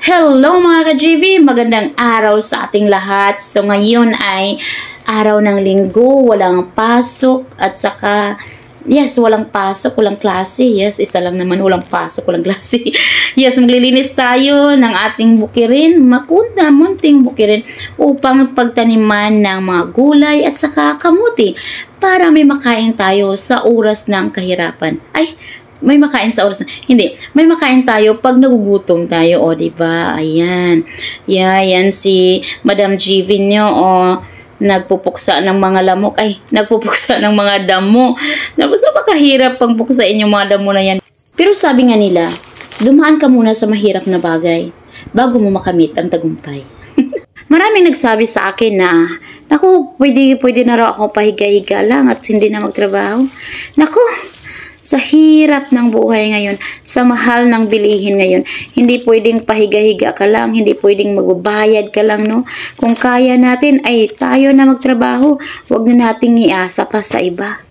Hello mga ka-GV! Magandang araw sa ating lahat. So ngayon ay araw ng linggo, walang pasok at saka yes, walang pasok, walang klase. Yes, isa lang naman walang pasok, walang klase. Yes, maglilinis tayo ng ating bukirin, munting bukirin upang pagtaniman ng mga gulay at saka kamuti para may makain tayo sa oras ng kahirapan. May makain sa oras. Hindi, may makain tayo pag nagugutom tayo, o diba? Ayan. Yan si Madam GV nyo, nagpupuksa ng mga lamok. Nagpupuksa ng mga damo. Tapos napakahirap pang puksain yung mga damo na yan. Pero sabi nga nila, dumaan ka muna sa mahirap na bagay bago mo makamit ang tagumpay. Maraming nagsabi sa akin na, naku, pwede na raw ako pahiga-higa lang at hindi na magtrabaho. Naku, sa hirap ng buhay ngayon, sa mahal ng bilihin ngayon, hindi pwedeng pahiga-higa ka lang, hindi pwedeng magbabayad ka lang, no? Kung kaya natin, ay tayo na magtrabaho, wag na nating iasa pa sa iba.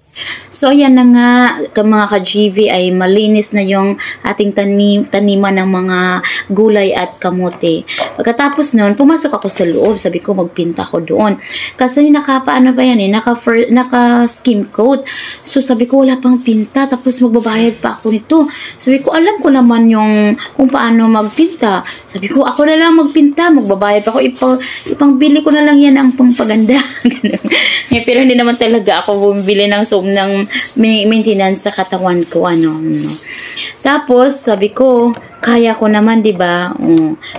So, ayan na nga, mga ka-GV, ay malinis na yung ating taniman ng mga gulay at kamote. Pagkatapos nun, pumasok ako sa loob. Sabi ko, magpinta ko doon. Kasi naka-skin coat. So, sabi ko, wala pang pinta. Tapos, magbabayad pa ako nito. Sabi ko, alam ko naman yung kung paano magpinta. Sabi ko, ako na lang magpinta. Magbabayad pa ako. Ipangbili ko na lang yan ang pangpaganda. Pero hindi naman talaga ako bumili ng maintenance sa katawan ko, Tapos, sabi ko, kaya ko naman, diba?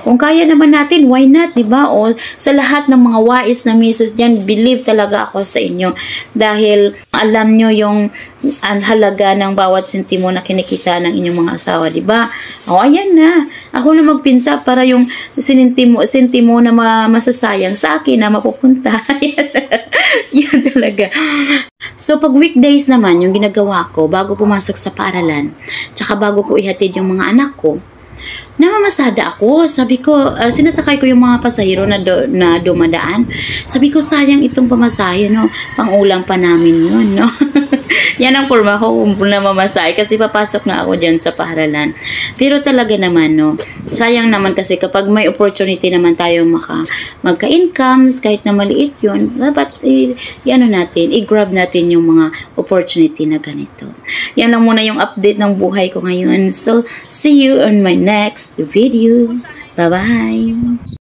Kung kaya naman natin, why not, diba? Sa lahat ng mga wais na misis dyan, believe talaga ako sa inyo. Dahil, alam nyo yung halaga ng bawat sentimo na kinikita ng inyong mga asawa, diba? Ayan na. Ako na magpinta para yung sentimo na masasayang sa akin na mapupunta. Yan talaga. So, pag weekdays naman, yung ginagawa ko, bago pumasok sa paaralan, tsaka bago ko ihatid yung mga anak ko, namamasada ako. Sabi ko, sinasakay ko yung mga pasahero na dumadaan. Sabi ko, sayang itong pamasahe, no? Pang-ulam pa namin yun, no? Yan ang forma ko kung namamasahe kasi papasok na ako dyan sa paaralan. Pero talaga naman, no? Sayang naman kasi kapag may opportunity naman tayo magka-incomes, kahit na maliit yun, dapat i-grab natin yung mga opportunity na ganito. Yan lang muna yung update ng buhay ko ngayon. So, see you on my next video. Bye-bye!